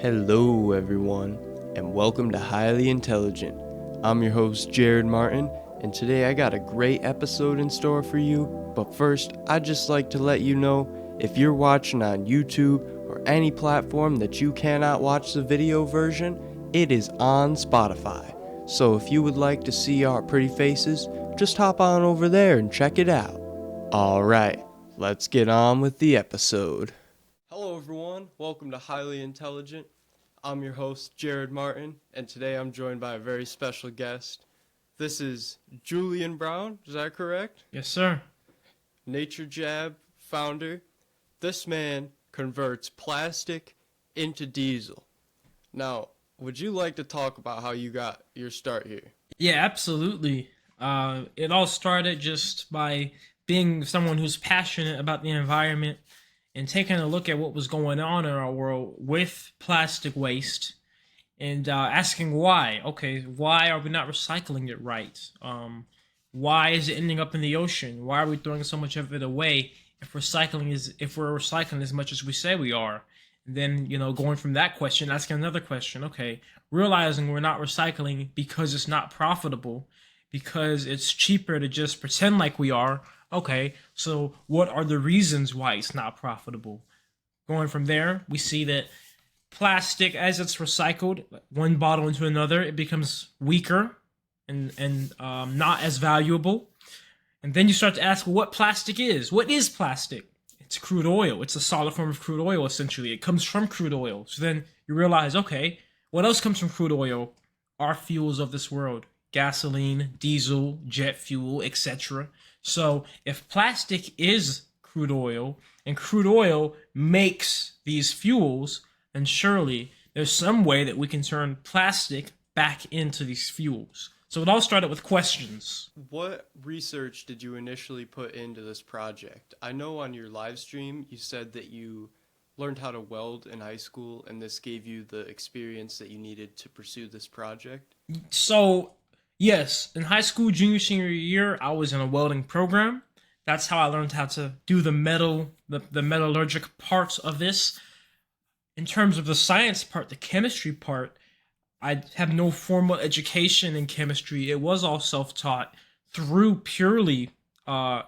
Hello, everyone, and welcome to Highly Intelligent. I'm your host, Jared Martin, and today I got a great episode in store for you. But first, I'd just like to let you know if you're watching on YouTube or any platform that you cannot watch the video version, it is on Spotify. So if you would like to see our pretty faces, just hop on over there and check it out. Alright, let's get on with the episode. Hello everyone, welcome to Highly Intelligent. I'm your host, Jared Martin, and today I'm joined by a very special guest. This is Julian Brown, is that correct? Yes, sir. Nature Jab founder. This man converts plastic into diesel. Now, would you like to talk about how you got your start here? Yeah, absolutely. It all started just by being someone who's passionate about the environment and taking a look at what was going on in our world with plastic waste and asking why. Okay, why are we not recycling it right? Why is it ending up in the ocean? Why are we throwing so much of it away if we're recycling as much as we say we are? And then, going from that question, asking another question. Okay, realizing we're not recycling because it's not profitable, because it's cheaper to just pretend like we are. Okay, so what are the reasons why it's not profitable? Going from there, we see that plastic, as it's recycled, one bottle into another, it becomes weaker and not as valuable. And then you start to ask, well, what plastic is? What is plastic? It's crude oil. It's a solid form of crude oil, essentially. It comes from crude oil. So then you realize, okay, what else comes from crude oil? Our fuels of this world. Gasoline, diesel, jet fuel, etc. So if plastic is crude oil and crude oil makes these fuels, then surely there's some way that we can turn plastic back into these fuels. So it all started with questions. What research did you initially put into this project? I know on your live stream you said that you learned how to weld in high school and this gave you the experience that you needed to pursue this project. So yes, in high school, junior, senior year, I was in a welding program. That's how I learned how to do the metallurgic parts of this. In terms of the science part, the chemistry part, I have no formal education in chemistry. It was all self-taught through purely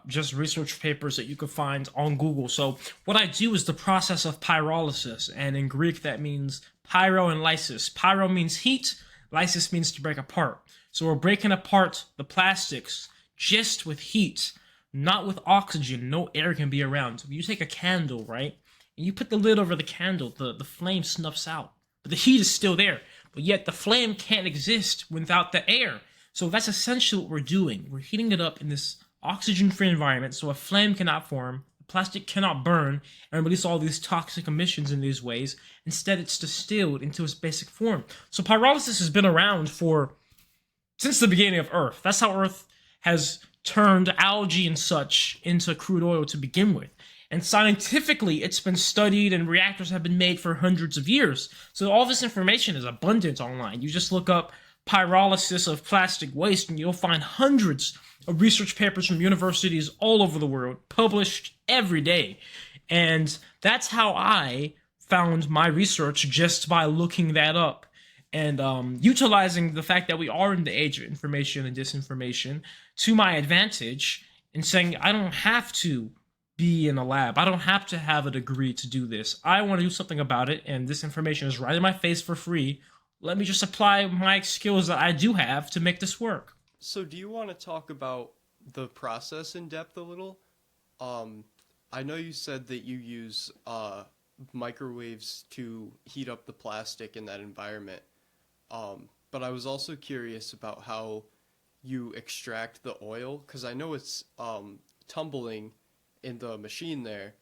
just research papers that you could find on Google. So what I do is the process of pyrolysis, and in Greek that means pyro and lysis. Pyro means heat, lysis means to break apart. So we're breaking apart the plastics just with heat, not with oxygen. No air can be around. So if you take a candle, right, and you put the lid over the candle, the flame snuffs out. But the heat is still there. But yet the flame can't exist without the air. So that's essentially what we're doing. We're heating it up in this oxygen-free environment so a flame cannot form, the plastic cannot burn, and release all these toxic emissions in these ways. Instead, it's distilled into its basic form. So pyrolysis has been around since the beginning of Earth. That's how Earth has turned algae and such into crude oil to begin with. And scientifically, it's been studied and reactors have been made for hundreds of years. So all this information is abundant online. You just look up pyrolysis of plastic waste and you'll find hundreds of research papers from universities all over the world published every day. And that's how I found my research, just by looking that up and utilizing the fact that we are in the age of information and disinformation to my advantage, and saying I don't have to be in a lab. I don't have to have a degree to do this. I want to do something about it, and this information is right in my face for free. Let me just apply my skills that I do have to make this work. So do you want to talk about the process in depth a little? I know you said that you use microwaves to heat up the plastic in that environment. But I was also curious about how you extract the oil, because I know it's tumbling in the machine there,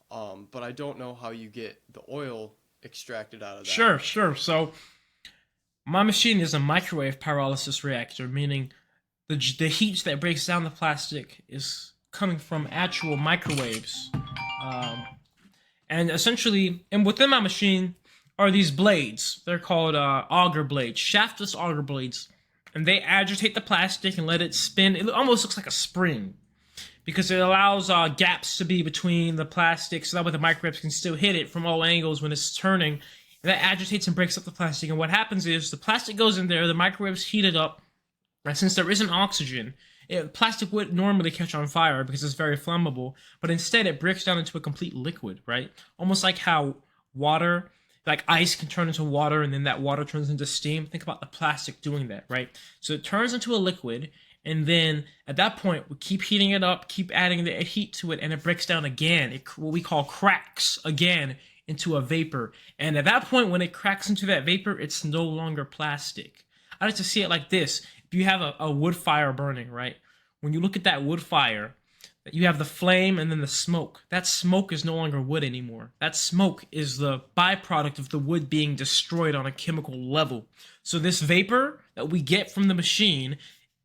but I don't know how you get the oil extracted out of that. Sure. So my machine is a microwave pyrolysis reactor, meaning the heat that breaks down the plastic is coming from actual microwaves. And essentially, and within my machine are these blades. They're called auger blades, shaftless auger blades. And they agitate the plastic and let it spin. It almost looks like a spring, because it allows gaps to be between the plastic, so that way the microwaves can still hit it from all angles when it's turning, And that agitates and breaks up the plastic. And what happens is the plastic goes in there, the microwaves heat it up, and since there isn't oxygen, plastic would normally catch on fire because it's very flammable, but instead it breaks down into a complete liquid, right? Almost like how water, like ice can turn into water and then that water turns into steam. Think about the plastic doing that, right? So it turns into a liquid, and then at that point we keep heating it up, keep adding the heat to it, and it breaks down again. What we call cracks again into a vapor. And at that point, when it cracks into that vapor, it's no longer plastic. I like to see it like this. If you have a wood fire burning, right? When you look at that wood fire, you have the flame and then the smoke. That smoke is no longer wood anymore. That smoke is the byproduct of the wood being destroyed on a chemical level. So this vapor that we get from the machine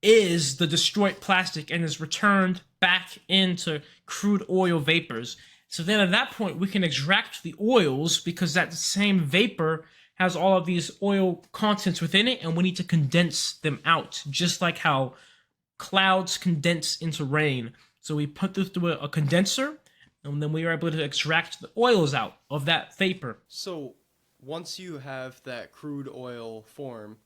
is the destroyed plastic and is returned back into crude oil vapors. So then at that point, we can extract the oils because that same vapor has all of these oil contents within it, and we need to condense them out, just like how clouds condense into rain. So we put this through a condenser, and then we are able to extract the oils out of that vapor. So once you have that crude oil form,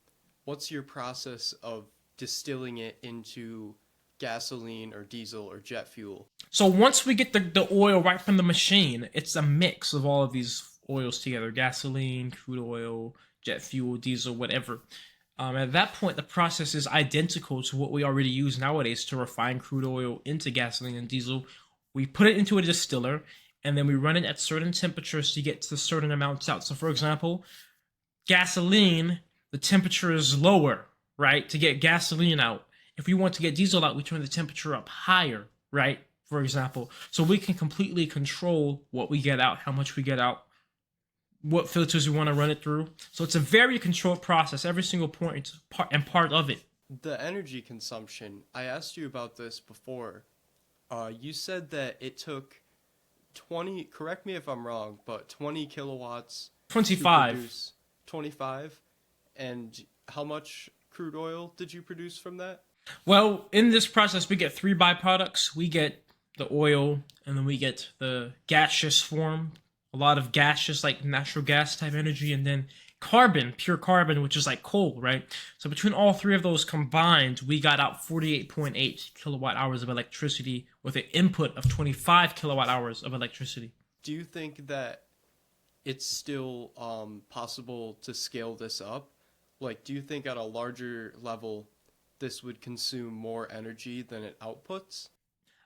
what's your process of distilling it into gasoline or diesel or jet fuel? So once we get the oil right from the machine, it's a mix of all of these oils together: gasoline, crude oil, jet fuel, diesel, whatever. At that point, the process is identical to what we already use nowadays to refine crude oil into gasoline and diesel. We put it into a distiller, and then we run it at certain temperatures to get to certain amounts out. So, for example, gasoline, the temperature is lower, right, to get gasoline out. If we want to get diesel out, we turn the temperature up higher, right, for example. So we can completely control what we get out, how much we get out, what filters we want to run it through. So it's a very controlled process. Every single point and part of it. The energy consumption, I asked you about this before. You said that it took 20, correct me if I'm wrong, but 20 kilowatts 25. to produce 25. And how much crude oil did you produce from that? Well, in this process, we get three byproducts. We get the oil, and then we get the gaseous form, a lot of gaseous, like natural gas type energy, and then carbon, pure carbon, which is like coal, right? So between all three of those combined, we got out 48.8 kilowatt hours of electricity with an input of 25 kilowatt hours of electricity. Do you think that it's still possible to scale this up? Like, do you think at a larger level this would consume more energy than it outputs?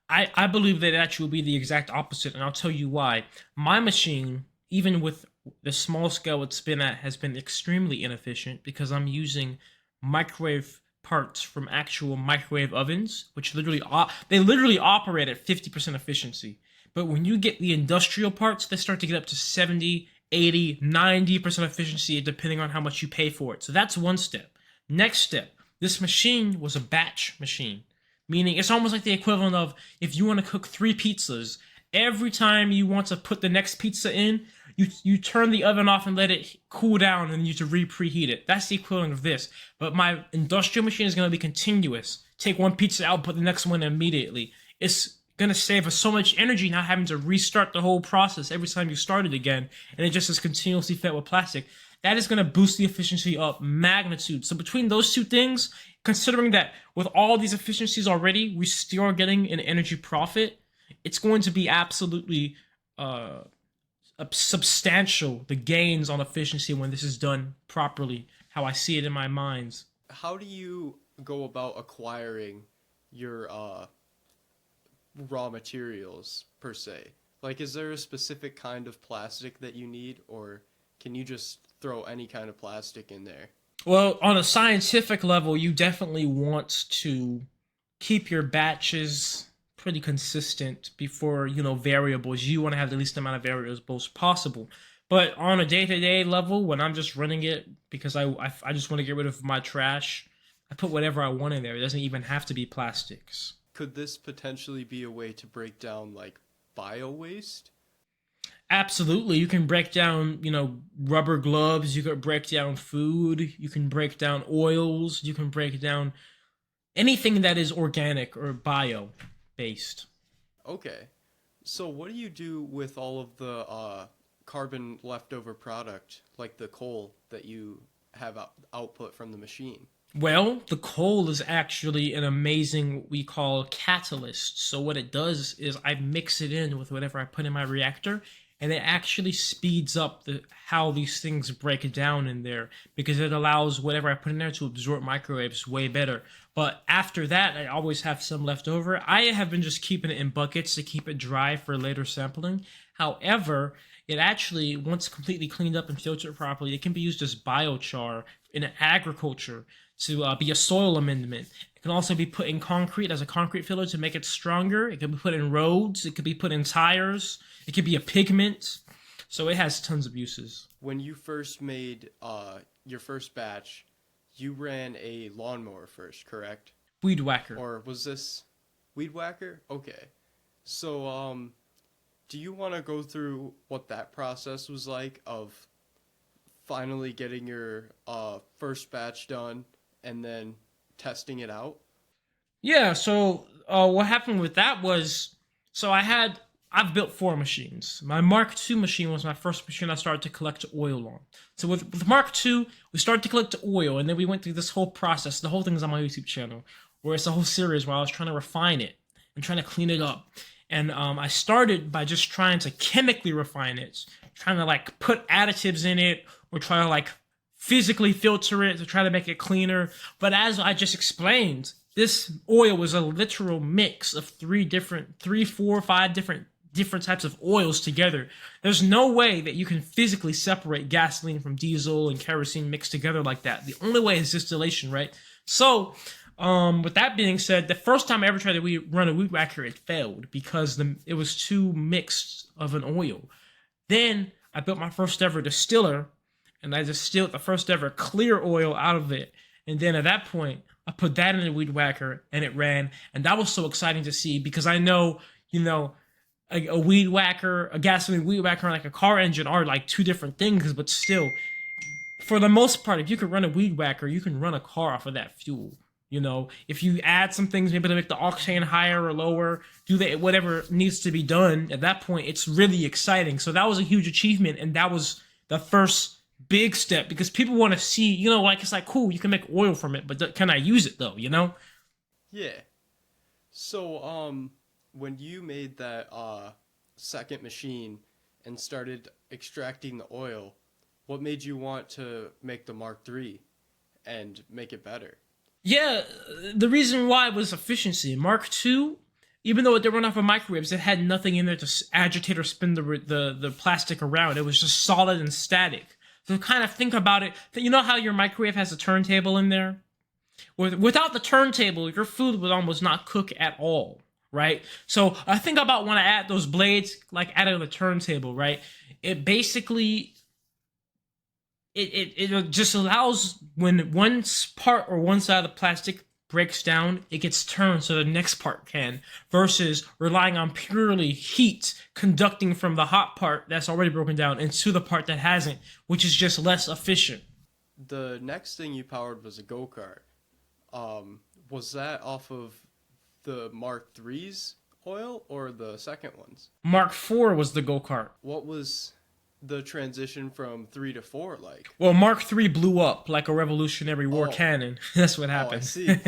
I believe that it actually will be the exact opposite, and I'll tell you why. My machine, even with the small scale it's been at, has been extremely inefficient because I'm using microwave parts from actual microwave ovens, which literally operate at 50% efficiency. But when you get the industrial parts, they start to get up to 70, 80, 90% efficiency depending on how much you pay for it. So that's one step. Next step, this machine was a batch machine. Meaning it's almost like the equivalent of if you want to cook 3 pizzas, every time you want to put the next pizza in, you turn the oven off and let it cool down and you to preheat it. That's the equivalent of this. But my industrial machine is going to be continuous. Take one pizza out, put the next one in immediately. It's going to save us so much energy not having to restart the whole process every time you start it again. And it just is continuously fed with plastic. That is going to boost the efficiency up magnitude. So between those two things, considering that with all these efficiencies already, we still are getting an energy profit, it's going to be absolutely substantial, the gains on efficiency when this is done properly, how I see it in my minds. How do you go about acquiring your raw materials, per se? Like, is there a specific kind of plastic that you need, or can you just throw any kind of plastic in there? Well, on a scientific level, you definitely want to keep your batches pretty consistent before, variables. You want to have the least amount of variables possible. But on a day-to-day level, when I'm just running it, because I just want to get rid of my trash, I put whatever I want in there. It doesn't even have to be plastics. Could this potentially be a way to break down, like, bio-waste? Absolutely. You can break down, rubber gloves. You can break down food. You can break down oils. You can break down anything that is organic or bio-based. Okay. So what do you do with all of the carbon leftover product, like the coal that you have output from the machine? Well, the coal is actually an amazing what we call catalyst. So what it does is I mix it in with whatever I put in my reactor, and it actually speeds up how these things break down in there because it allows whatever I put in there to absorb microwaves way better. But after that, I always have some left over. I have been just keeping it in buckets to keep it dry for later sampling. However, it actually, once completely cleaned up and filtered properly, it can be used as biochar in agriculture to be a soil amendment. It can also be put in concrete as a concrete filler to make it stronger. It can be put in roads. It could be put in tires. It could be a pigment. So it has tons of uses. When you first made your first batch, you ran a lawnmower first, correct? Weed whacker. Or was this weed whacker? Okay. So, do you want to go through what that process was like of finally getting your first batch done and then testing it out? Yeah, so what happened with that was, so I've built 4 machines. My Mark II machine was my first machine I started to collect oil on. So with Mark II, we started to collect oil, and then we went through this whole process. The whole thing is on my YouTube channel, where it's a whole series where I was trying to refine it and trying to clean it up. And I started by just trying to chemically refine it, trying to like put additives in it, or try to like physically filter it to try to make it cleaner. But as I just explained, this oil was a literal mix of 3, 4, 5 different types of oils together. There's no way that you can physically separate gasoline from diesel and kerosene mixed together like that. The only way is distillation, right? So, with that being said, the first time I ever tried to run a weed whacker, it failed because it was too mixed of an oil. Then I built my first ever distiller, and I distilled the first ever clear oil out of it. And then at that point, I put that in the weed whacker, and it ran. And that was so exciting to see because I know, a weed whacker, a gasoline weed whacker, and like a car engine are like 2 different things, but still, for the most part, if you could run a weed whacker, you can run a car off of that fuel. If you add some things, maybe to make the octane higher or lower, do whatever needs to be done, at that point, it's really exciting. So that was a huge achievement, and that was the first big step because people want to see, it's like, cool, you can make oil from it, but can I use it though, Yeah. So, when you made that second machine and started extracting the oil, what made you want to make the Mark III and make it better? Yeah, the reason why was efficiency. Mark II, even though it didn't run off of microwaves, it had nothing in there to agitate or spin the plastic around. It was just solid and static. So kind of think about it. You know how your microwave has a turntable in there? Without the turntable, your food would almost not cook at all, right? So I think about when I add those blades, like out of the turntable, right? It basically... It just allows when one part or one side of the plastic breaks down, it gets turned so the next part can, versus relying on purely heat conducting from the hot part that's already broken down into the part that hasn't, which is just less efficient. The next thing you powered was a go-kart. Was that off of the Mark III's oil or the second one's? Mark IV was the go-kart. What was the transition from 3 to 4 like? Well, Mark III blew up like a Revolutionary War cannon. That's what happened. I see.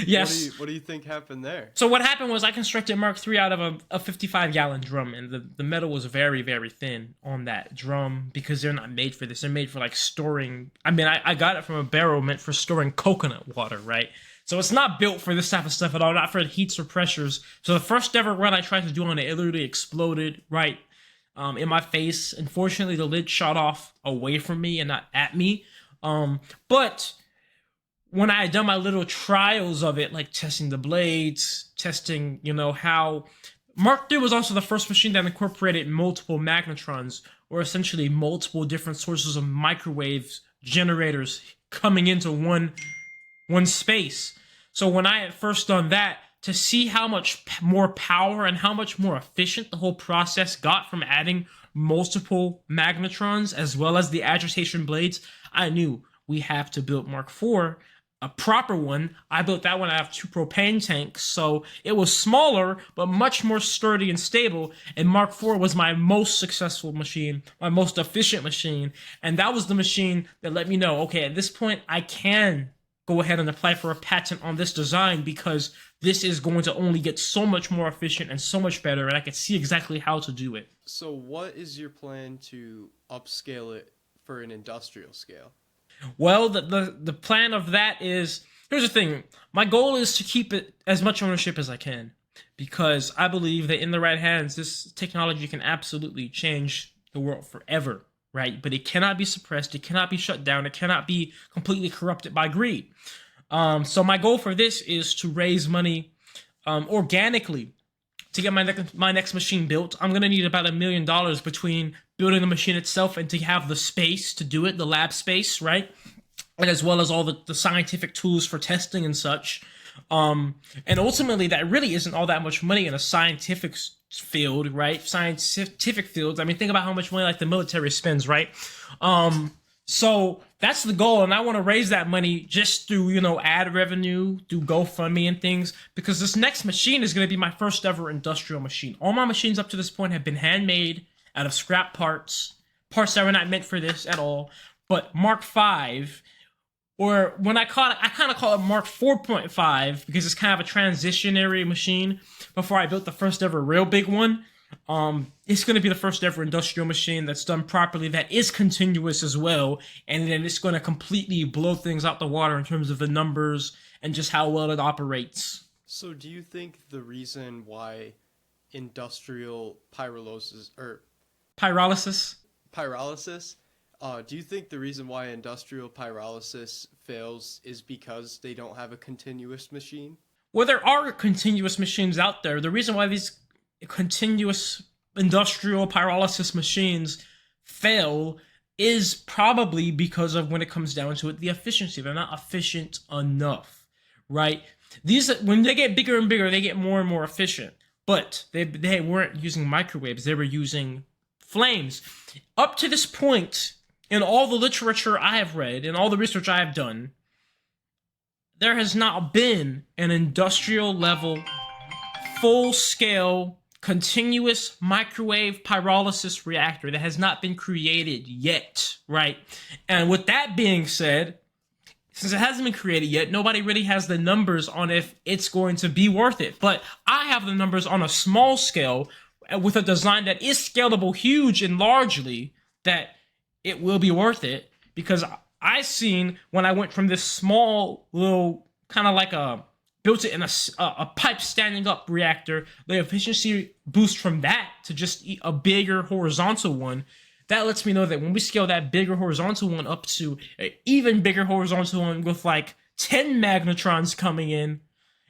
Yes. What do you think happened there? So what happened was I constructed Mark III out of a 55-gallon drum, and the metal was very, very thin on that drum because they're not made for this. They're made for like storing. I mean, I got it from a barrel meant for storing coconut water, right? So it's not built for this type of stuff at all, not for heats or pressures. So the first ever run I tried to do on it literally exploded right in my face. Unfortunately, the lid shot off away from me and not at me. But when I had done my little trials of it, like testing the blades, testing, how... Mark III was also the first machine that incorporated multiple magnetrons, or essentially multiple different sources of microwaves generators coming into one space. So when I had first done that, to see how much more power and how much more efficient the whole process got from adding multiple magnetrons as well as the agitation blades, I knew we have to build Mark IV a proper one. I built that one out of two propane tanks, so it was smaller but much more sturdy and stable. And Mark IV was my most successful machine, my most efficient machine, and that was the machine that let me know, okay, at this point I can go ahead and apply for a patent on this design because this is going to only get so much more efficient and so much better, and I could see exactly how to do it. So what is your plan to upscale it for an industrial scale? Well, the plan of that is, here's the thing. My goal is to keep it as much ownership as I can because I believe that in the right hands, this technology can absolutely change the world forever, right? But it cannot be suppressed. It cannot be shut down. It cannot be completely corrupted by greed. So my goal for this is to raise money organically to get my next machine built. I'm going to need about $1 million between building the machine itself and to have the space to do it, the lab space, right? And as well as all the scientific tools for testing and such. And ultimately, that really isn't all that much money in a scientific field, right? Scientific fields. I mean, think about how much money like the military spends, right? So that's the goal, and I want to raise that money just through, ad revenue, through GoFundMe and things, because this next machine is going to be my first ever industrial machine. All my machines up to this point have been handmade out of scrap parts that were not meant for this at all. But Mark V, or when I kind of call it Mark 4.5 because it's kind of a transitionary machine before I built the first ever real big one. It's going to be the first ever industrial machine that's done properly, that is continuous as well, and then it's going to completely blow things out the water in terms of the numbers and just how well it operates. So do you think the reason why industrial pyrolysis, do you think the reason why industrial pyrolysis fails is because they don't have a continuous machine? Well, there are continuous machines out there. The reason why these continuous industrial pyrolysis machines fail is probably because of, when it comes down to it, the efficiency. They're not efficient enough, right? When they get bigger and bigger, they get more and more efficient. But they weren't using microwaves. They were using flames. Up to this point, in all the literature I have read, in all the research I have done, there has not been an industrial level, full-scale, continuous microwave pyrolysis reactor that has not been created yet, right? And with that being said, since it hasn't been created yet, nobody really has the numbers on if it's going to be worth it. But I have the numbers on a small scale with a design that is scalable, huge, and largely that it will be worth it, because I seen when I went from this small little kind of like built it in a pipe standing up reactor, the efficiency boost from that to just a bigger horizontal one. That lets me know that when we scale that bigger horizontal one up to an even bigger horizontal one with like 10 magnetrons coming in,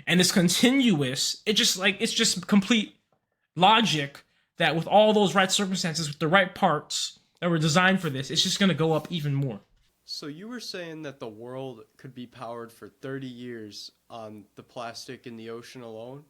and it's continuous, it's just complete logic that with all those right circumstances, with the right parts that were designed for this, it's just going to go up even more. So you were saying that the world could be powered for 30 years on the plastic in the ocean alone?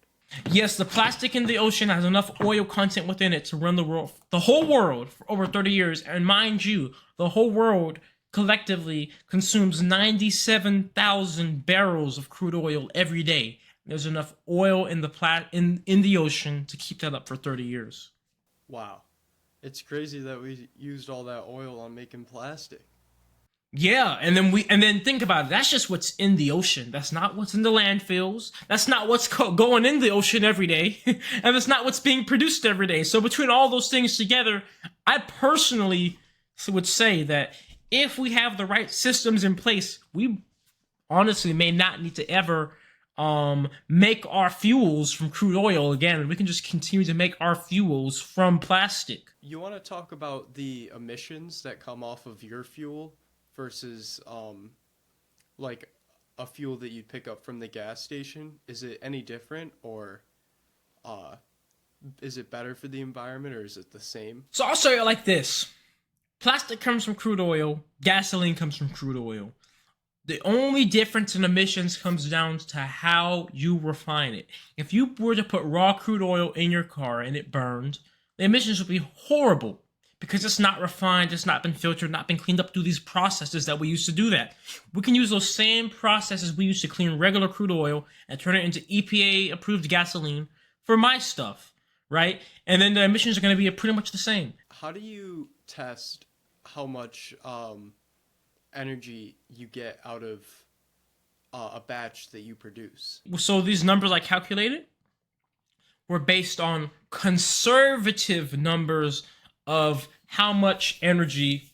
Yes, the plastic in the ocean has enough oil content within it to run the whole world for over 30 years. And mind you, the whole world collectively consumes 97,000 barrels of crude oil every day. There's enough oil in the ocean to keep that up for 30 years. Wow. It's crazy that we used all that oil on making plastic. Yeah, and then think about it. That's just what's in the ocean. That's not what's in the landfills. That's not what's going in the ocean every day. And that's not what's being produced every day. So between all those things together, I personally would say that if we have the right systems in place, we honestly may not need to ever make our fuels from crude oil again. We can just continue to make our fuels from plastic. You want to talk about the emissions that come off of your fuel versus like a fuel that you'd pick up from the gas station? Is it any different, or is it better for the environment, or is it the same? So I'll show you like this. Plastic comes from crude oil, gasoline comes from crude oil. The only difference in emissions comes down to how you refine it. If you were to put raw crude oil in your car and it burned, the emissions would be horrible because it's not refined, it's not been filtered, not been cleaned up through these processes that we used to do that. We can use those same processes we used to clean regular crude oil and turn it into EPA approved gasoline for my stuff, right? And then the emissions are going to be pretty much the same. How do you test how much energy you get out of a batch that you produce? So these numbers I calculated were based on conservative numbers of how much energy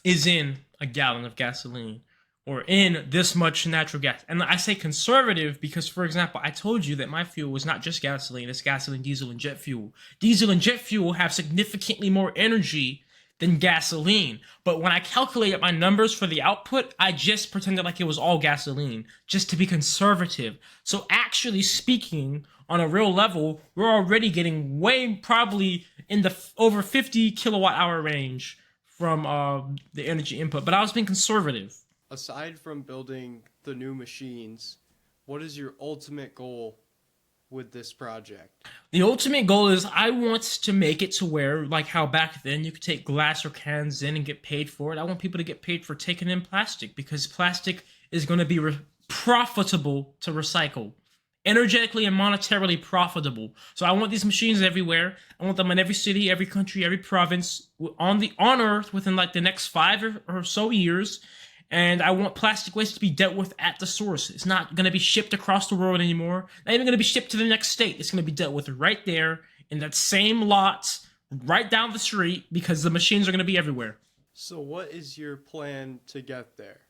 is in a gallon of gasoline or in this much natural gas. And I say conservative because, for example, I told you that my fuel was not just gasoline, it's gasoline, diesel, and jet fuel. Diesel and jet fuel have significantly more energy than gasoline. But when I calculated my numbers for the output, I just pretended like it was all gasoline, just to be conservative. So actually speaking, on a real level, we're already getting way probably in the over 50 kilowatt hour range from the energy input. But I was being conservative. Aside from building the new machines, what is your ultimate goal with this project? The ultimate goal is I want to make it to where, like how back then you could take glass or cans in and get paid for it. I want people to get paid for taking in plastic because plastic is going to be profitable to recycle. Energetically and monetarily profitable. So I want these machines everywhere. I want them in every city, every country, every province on Earth within like the next 5 or so years. And I want plastic waste to be dealt with at the source. It's not going to be shipped across the world anymore. Not even going to be shipped to the next state. It's going to be dealt with right there in that same lot, right down the street, because the machines are going to be everywhere. So what is your plan to get there?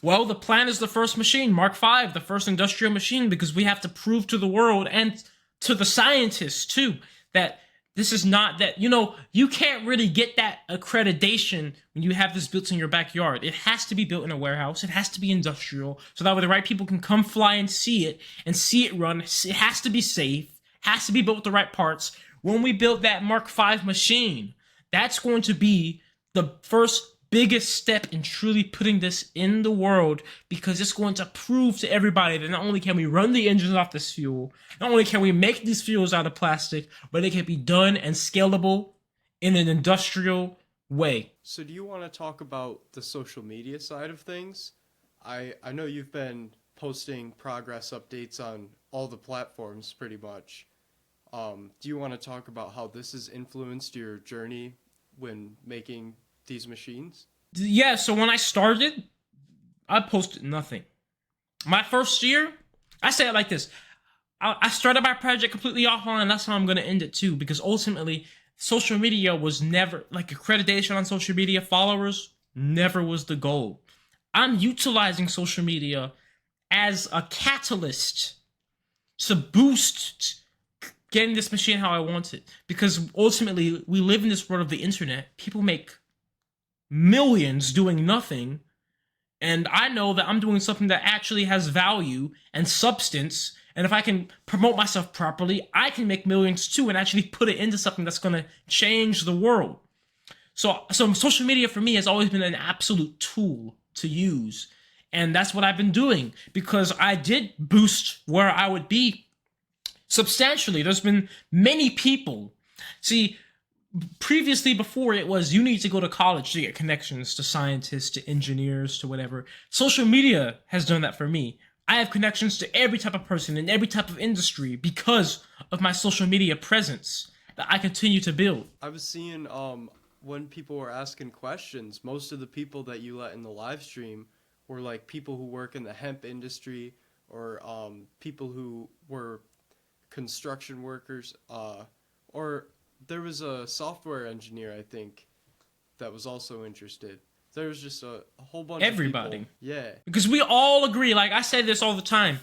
Well, the plan is the first machine, Mark V, the first industrial machine, because we have to prove to the world and to the scientists, too, that this is not that, you can't really get that accreditation when you have this built in your backyard. It has to be built in a warehouse. It has to be industrial, so that way the right people can come fly and see it run. It has to be safe, has to be built with the right parts. When we build that Mark V machine, that's going to be the first biggest step in truly putting this in the world, because it's going to prove to everybody that not only can we run the engines off this fuel, not only can we make these fuels out of plastic, but it can be done and scalable in an industrial way. So do you want to talk about the social media side of things? I know you've been posting progress updates on all the platforms pretty much. Do you want to talk about how this has influenced your journey when making these machines? Yeah, so when I started, I posted nothing. My first year, I say it like this. I started my project completely offline, and that's how I'm going to end it too, because ultimately, social media was never, like accreditation on social media, followers, never was the goal. I'm utilizing social media as a catalyst to boost getting this machine how I want it, because ultimately, we live in this world of the internet. People make millions doing nothing, and I know that I'm doing something that actually has value and substance, and if I can promote myself properly, I can make millions too and actually put it into something that's going to change the world. So social media for me has always been an absolute tool to use, and that's what I've been doing, because I did boost where I would be substantially. There's been many people, see, previously, before, it was you need to go to college to get connections to scientists, to engineers, to whatever. Social media has done that for me. I have connections to every type of person in every type of industry because of my social media presence that I continue to build. I was seeing when people were asking questions, most of the people that you let in the live stream were like people who work in the hemp industry, or people who were construction workers, or there was a software engineer, I think, that was also interested. There was just a whole bunch Everybody. of people. Yeah. Because we all agree, like I say this all the time.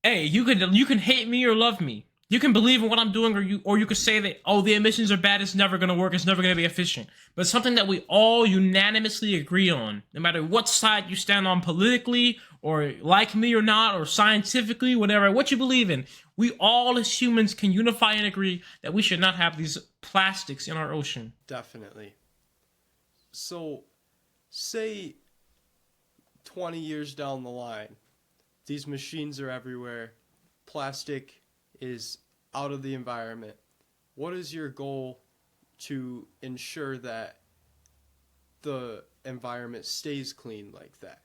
Hey, you can hate me or love me. You can believe in what I'm doing, or you could say that, oh, the emissions are bad, it's never gonna work, it's never gonna be efficient. But it's something that we all unanimously agree on, no matter what side you stand on politically, or like me or not, or scientifically, whatever, what you believe in. We all as humans can unify and agree that we should not have these plastics in our ocean. Definitely. So, say 20 years down the line, these machines are everywhere, plastic is out of the environment. What is your goal to ensure that the environment stays clean like that.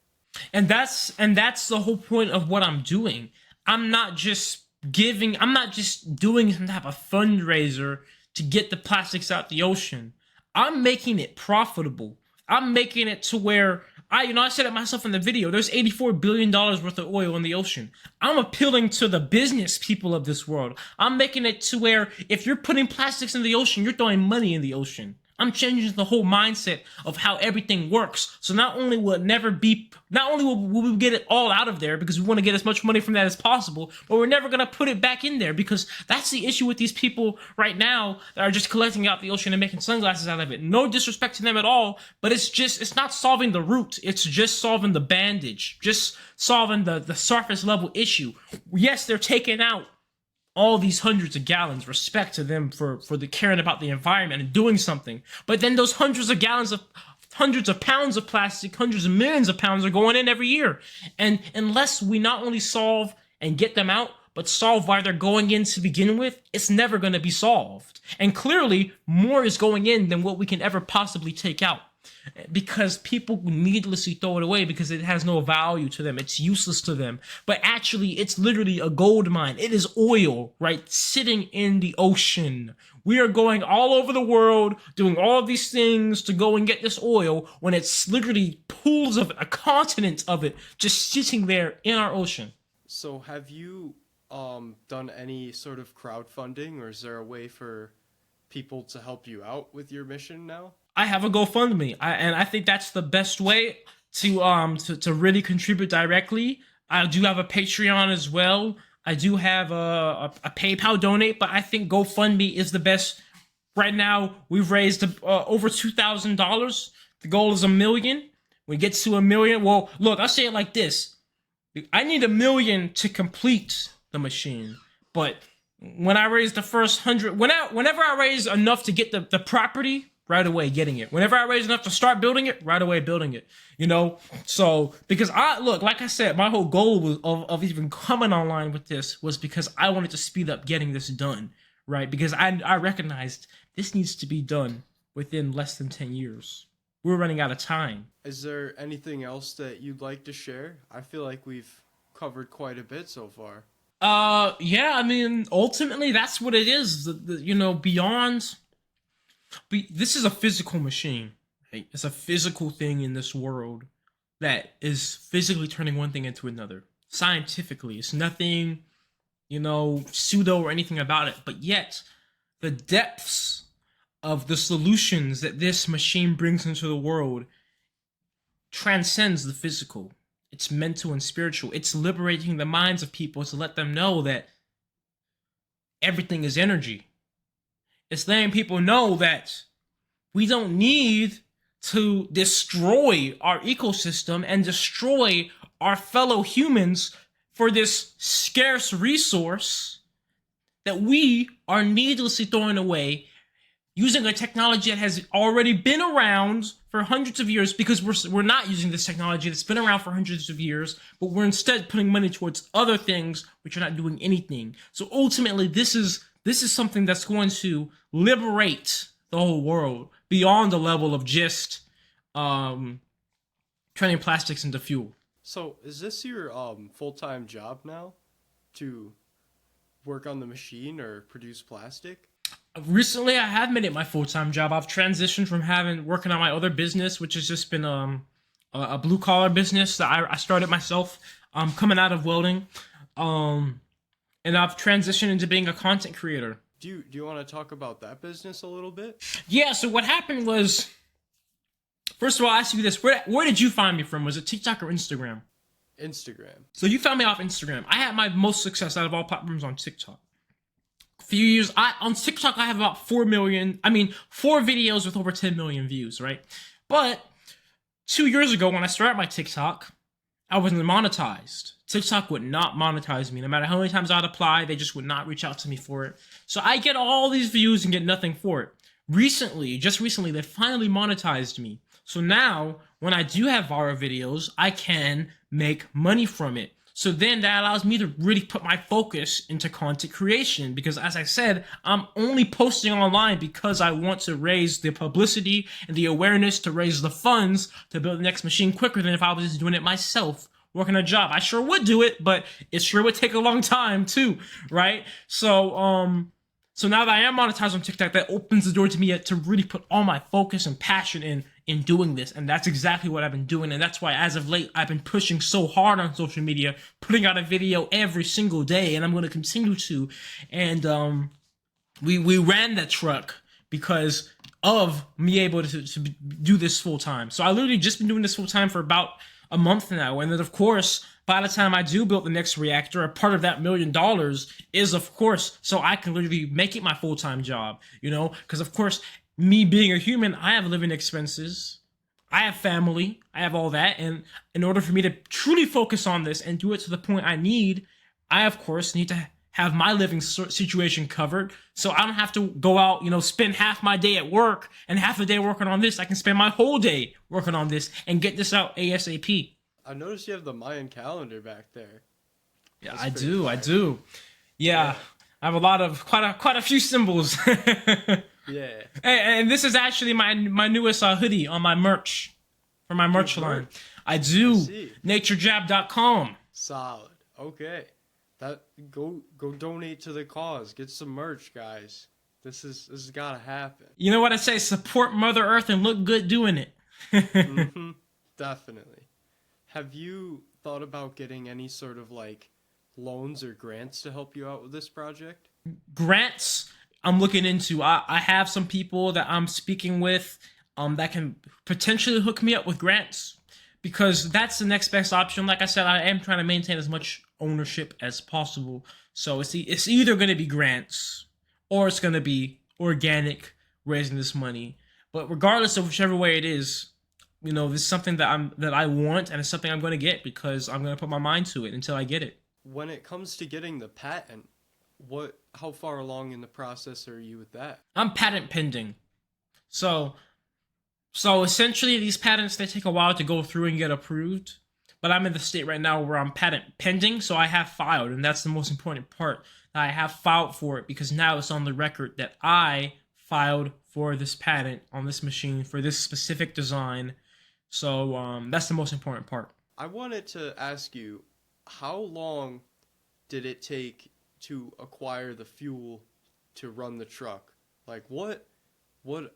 And that's the whole point of what I'm doing. I'm not just I'm not just doing some type of fundraiser to get the plastics out the ocean. I'm making it profitable. I'm making it to where I said it myself in the video. There's $84 billion worth of oil in the ocean. I'm appealing to the business people of this world. I'm making it to where if you're putting plastics in the ocean, you're throwing money in the ocean. I'm changing the whole mindset of how everything works. So not only will we get it all out of there because we want to get as much money from that as possible, but we're never going to put it back in there because that's the issue with these people right now that are just collecting out the ocean and making sunglasses out of it. No disrespect to them at all, but it's not solving the root. It's just solving the bandage, just solving the surface level issue. Yes, they're taking out all these hundreds of gallons, respect to them for the caring about the environment and doing something. But then those hundreds of pounds of plastic, hundreds of millions of pounds are going in every year. And unless we not only solve and get them out, but solve why they're going in to begin with, it's never going to be solved. And clearly, more is going in than what we can ever possibly take out. Because people needlessly throw it away because it has no value to them. It's useless to them. But actually, it's literally a gold mine. It is oil, right? Sitting in the ocean. We are going all over the world, doing all of these things to go and get this oil when it's literally pools of it, a continent of it, just sitting there in our ocean. So have you done any sort of crowdfunding, or is there a way for people to help you out with your mission now? I have a GoFundMe, and I think that's the best way to really contribute directly. I do have a Patreon as well. I do have a PayPal donate, but I think GoFundMe is the best. Right now, we've raised over $2,000. The goal is $1 million. When we get to $1 million, well, look, I'll say it like this: I need $1 million to complete the machine, but when I raise the first 100, whenever I raise enough to get the property, right away getting it. Whenever I raise enough to start building it, right away building it. So because like I said, my whole goal was of even coming online with this was because I wanted to speed up getting this done, right? Because I recognized this needs to be done within less than 10 years. We're running out of time. Is there anything else that you'd like to share? I feel like we've covered quite a bit so far. Yeah, I mean, ultimately that's what it is. Beyond. This is a physical machine. Right? It's a physical thing in this world that is physically turning one thing into another. Scientifically, it's nothing, pseudo or anything about it. But yet, the depths of the solutions that this machine brings into the world transcends the physical. It's mental and spiritual. It's liberating the minds of people to let them know that everything is energy. It's letting people know that we don't need to destroy our ecosystem and destroy our fellow humans for this scarce resource that we are needlessly throwing away using a technology that has already been around for hundreds of years, because we're not using this technology that's been around for hundreds of years, but we're instead putting money towards other things which are not doing anything. So ultimately, this is something that's going to liberate the whole world beyond the level of just turning plastics into fuel. So is this your full-time job now, to work on the machine or produce plastic? Recently, I have made it my full-time job. I've transitioned from working on my other business, which has just been a blue-collar business that I started myself coming out of welding. And I've transitioned into being a content creator. Do you want to talk about that business a little bit? Yeah, so what happened was, first of all, I'll ask you this. Where did you find me from? Was it TikTok or Instagram? Instagram. So you found me off Instagram. I had my most success out of all platforms on TikTok. A few years, on TikTok, I have about 4 videos with over 10 million views, right? But 2 years ago, when I started my TikTok, I wasn't monetized. TikTok would not monetize me. No matter how many times I'd apply, they just would not reach out to me for it. So I get all these views and get nothing for it. Just recently, they finally monetized me. So now, when I do have viral videos, I can make money from it. So then that allows me to really put my focus into content creation because, as I said, I'm only posting online because I want to raise the publicity and the awareness to raise the funds to build the next machine quicker than if I was just doing it myself, working a job. I sure would do it, but it sure would take a long time too, right? So now that I am monetized on TikTok, that opens the door to me to really put all my focus and passion in doing this. And that's exactly what I've been doing. And that's why as of late, I've been pushing so hard on social media, putting out a video every single day. And I'm going to continue to. And we ran that truck because of me able to do this full time. So I literally just been doing this full time for about a month now. And then, of course, by the time I do build the next reactor, a part of that $1 million is, of course, so I can literally make it my full-time job, you know? Because, of course, me being a human, I have living expenses. I have family. I have all that. And in order for me to truly focus on this and do it to the point I need, I, of course, need to have my living situation covered so I don't have to go out, you know, spend half my day at work and half the day working on this. I can spend my whole day working on this and get this out ASAP. I noticed you have the Mayan calendar back there. Yeah, I do. Yeah, I have a lot of quite a few symbols. Yeah. And this is actually my newest hoodie on my merch for my merch line. I do. Naturejab.com. Solid. Okay. That go donate to the cause. Get some merch, guys. This has gotta happen. You know what I say? Support Mother Earth and look good doing it. Mm-hmm. Definitely. Have you thought about getting any sort of like loans or grants to help you out with this project? Grants I'm looking into. I have some people that I'm speaking with that can potentially hook me up with grants because that's the next best option. Like I said, I am trying to maintain as much ownership as possible. So it's either going to be grants or it's going to be organic raising this money. But regardless of whichever way it is, you know, this is something that I want, and it's something I'm going to get because I'm going to put my mind to it until I get it. When it comes to getting the patent, how far along in the process are you with that? I'm patent pending. So essentially these patents, they take a while to go through and get approved. But I'm in the state right now where I'm patent pending, so I have filed, and that's the most important part. I have filed for it because now it's on the record that I filed for this patent on this machine for this specific design. So that's the most important part. I wanted to ask you, how long did it take to acquire the fuel to run the truck? Like what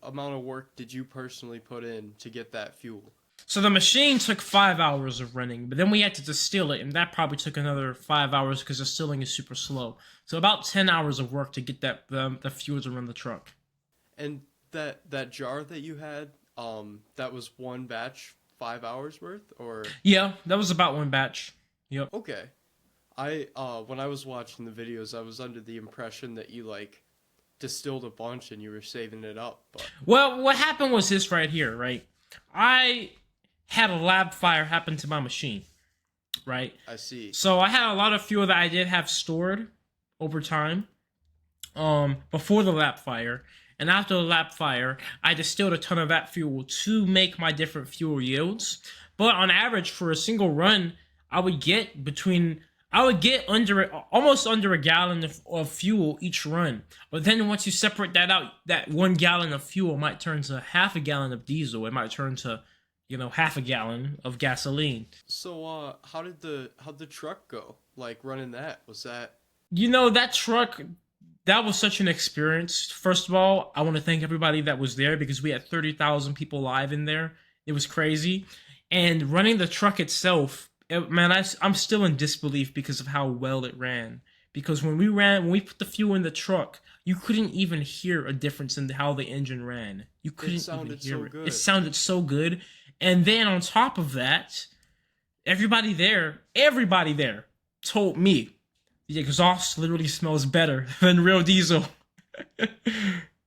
amount of work did you personally put in to get that fuel? So the machine took 5 hours of running, but then we had to distill it, and that probably took another 5 hours because distilling is super slow. So about 10 hours of work to get the fuel to run the truck. And that jar that you had, that was one batch, 5 hours worth, or? Yeah, that was about one batch. Yep. Okay. When I was watching the videos, I was under the impression that you like distilled a bunch and you were saving it up. But well, what happened was this right here, right? I had a lab fire happen to my machine, right? I see. So I had a lot of fuel that I did have stored over time, before the lab fire. And after the lab fire, I distilled a ton of that fuel to make my different fuel yields. But on average, for a single run, I would get almost under a gallon of fuel each run. But then once you separate that out, that 1 gallon of fuel might turn to half a gallon of diesel. It might turn to, half a gallon of gasoline. So, how'd the truck go? Like running that? Was that? That truck, that was such an experience. First of all, I want to thank everybody that was there because we had 30,000 people live in there. It was crazy. And running the truck itself, I'm still in disbelief because of how well it ran. Because when we put the fuel in the truck, you couldn't even hear a difference in how the engine ran. You couldn't even hear it. It sounded so good. And then on top of that, everybody there told me the exhaust literally smells better than real diesel.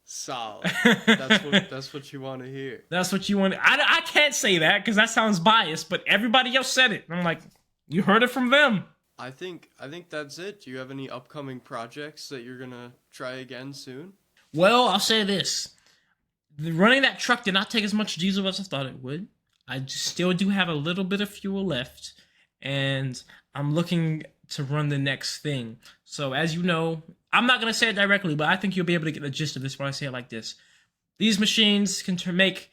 Solid. That's what you want to hear. That's what you want. I can't say that because that sounds biased, but everybody else said it. I'm like, you heard it from them. I think that's it. Do you have any upcoming projects that you're gonna try again soon? Well, I'll say this: running that truck did not take as much diesel as I thought it would. I still do have a little bit of fuel left, and I'm looking to run the next thing. So as you know, I'm not gonna say it directly, but I think you'll be able to get the gist of this when I say it like this. These machines can make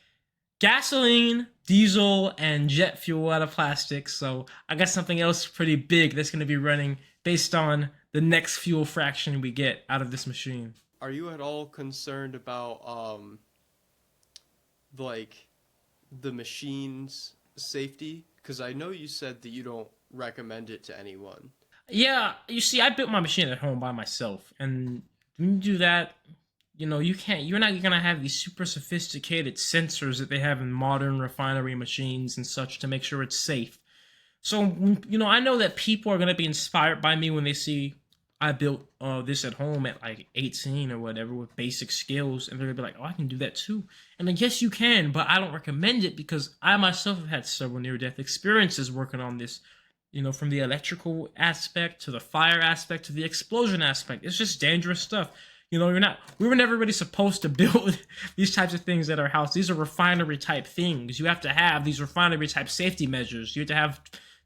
gasoline, diesel, and jet fuel out of plastic. So I got something else pretty big that's going to be running based on the next fuel fraction we get out of this machine. Are you at all concerned about like the machine's safety? Because I know you said that you don't recommend it to anyone. Yeah, you see, I built my machine at home by myself, and when you do that, you can't. You're not gonna have these super sophisticated sensors that they have in modern refinery machines and such to make sure it's safe. So, I know that people are going to be inspired by me when they see I built this at home at like 18 or whatever with basic skills. And they're going to be like, oh, I can do that too. And I guess you can, but I don't recommend it because I myself have had several near-death experiences working on this. From the electrical aspect to the fire aspect to the explosion aspect. It's just dangerous stuff. We were never really supposed to build these types of things at our house. These are refinery type things. You have to have these refinery type safety measures. You have to have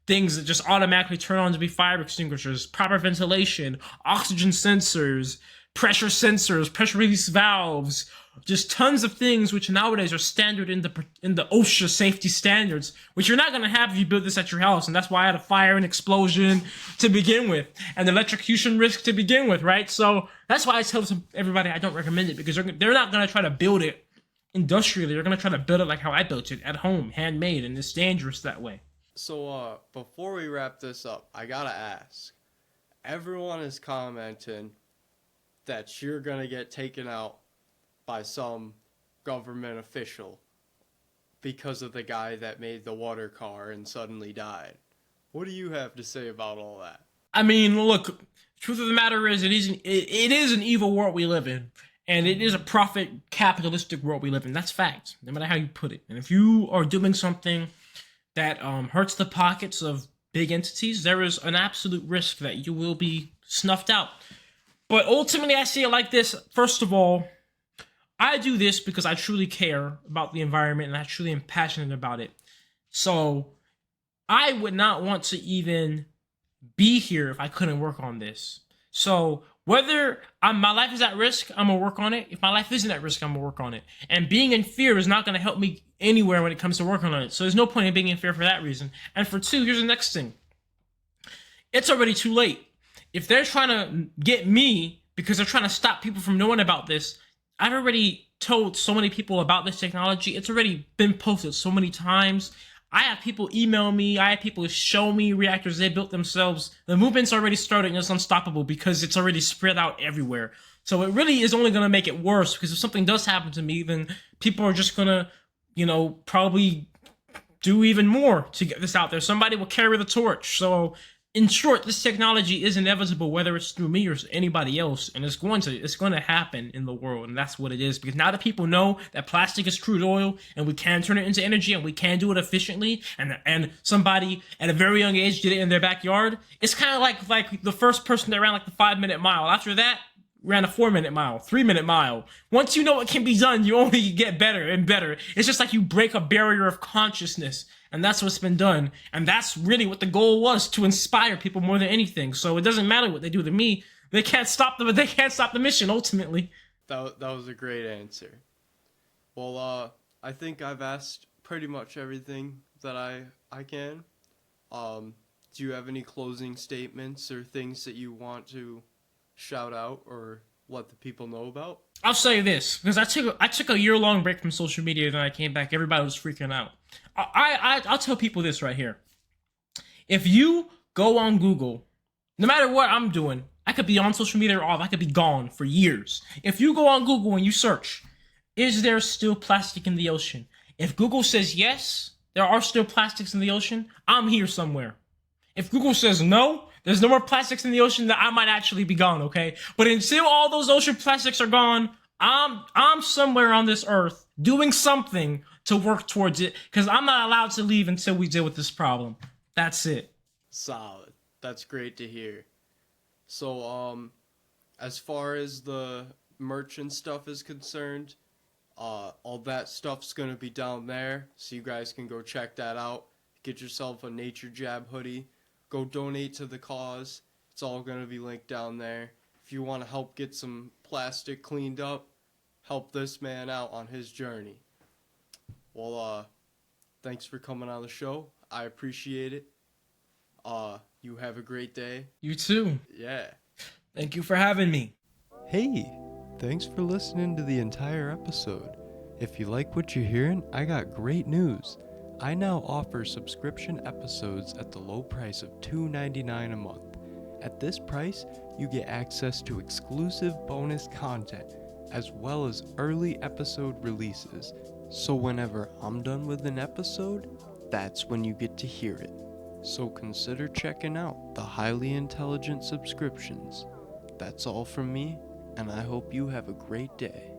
things that just automatically turn on to be fire extinguishers, proper ventilation, oxygen sensors, pressure release valves, just tons of things which nowadays are standard in the OSHA safety standards, which you're not going to have if you build this at your house. And that's why I had a fire and explosion to begin with, and electrocution risk to begin with, right? So that's why I tell everybody I don't recommend it, because they're not going to try to build it industrially. They're going to try to build it like how I built it at home, handmade, and it's dangerous that way. So, before we wrap this up, I gotta ask. Everyone is commenting that you're gonna get taken out by some government official because of the guy that made the water car and suddenly died. What do you have to say about all that? I mean, look, truth of the matter is, it is an evil world we live in, and it is a profit capitalistic world we live in. That's fact, no matter how you put it. And if you are doing something that hurts the pockets of big entities, there is an absolute risk that you will be snuffed out. But ultimately, I see it like this. First of all, I do this because I truly care about the environment and I truly am passionate about it. So I would not want to even be here if I couldn't work on this. So whether my life is at risk, I'm gonna work on it. If my life isn't at risk, I'm gonna work on it. And being in fear is not gonna help me anywhere when it comes to working on it. So there's no point in being in fear for that reason. And for two, here's the next thing. It's already too late. If they're trying to get me because they're trying to stop people from knowing about this, I've already told so many people about this technology. It's already been posted so many times. I have people email me. I have people show me reactors they built themselves. The movement's already started and it's unstoppable because it's already spread out everywhere. So it really is only going to make it worse, because if something does happen to me, then people are just going to, probably do even more to get this out there. Somebody will carry the torch. So in short, this technology is inevitable, whether it's through me or anybody else, and it's going to happen in the world, and that's what it is. Because now that people know that plastic is crude oil, and we can turn it into energy, and we can do it efficiently, and somebody at a very young age did it in their backyard, it's kind of like the first person that ran like the 5-minute mile. After that, ran a 4-minute mile, 3-minute mile. Once you know it can be done, you only get better and better. It's just like you break a barrier of consciousness. And that's what's been done. And that's really what the goal was, to inspire people more than anything. So it doesn't matter what they do to me. They can't stop the mission ultimately. That was a great answer. Well, I think I've asked pretty much everything that I can. Do you have any closing statements or things that you want to shout out or let the people know about? I'll say this, because I took a year-long break from social media, and I came back. Everybody was freaking out. I'll tell people this right here. If you go on Google, no matter what I'm doing, I could be on social media or off. I could be gone for years. If you go on Google and you search, is there still plastic in the ocean? If Google says yes, there are still plastics in the ocean, I'm here somewhere. If Google says no, there's no more plastics in the ocean, that I might actually be gone, okay? But until all those ocean plastics are gone, I'm somewhere on this earth doing something to work towards it, because I'm not allowed to leave until we deal with this problem. That's it. Solid. That's great to hear. So, as far as the merchant stuff is concerned, all that stuff's gonna be down there, so you guys can go check that out. Get yourself a Nature Jab hoodie. go donate to the cause. It's all going to be linked down there. If you want to help get some plastic cleaned up, help this man out on his journey. Well, thanks for coming on the show. I appreciate it. You have a great day. You too. Yeah. Thank you for having me. Hey, thanks for listening to the entire episode. If you like what you're hearing, I got great news. I now offer subscription episodes at the low price of $2.99 a month. At this price, you get access to exclusive bonus content, as well as early episode releases. So whenever I'm done with an episode, that's when you get to hear it. So consider checking out the highly intelligent subscriptions. That's all from me, and I hope you have a great day.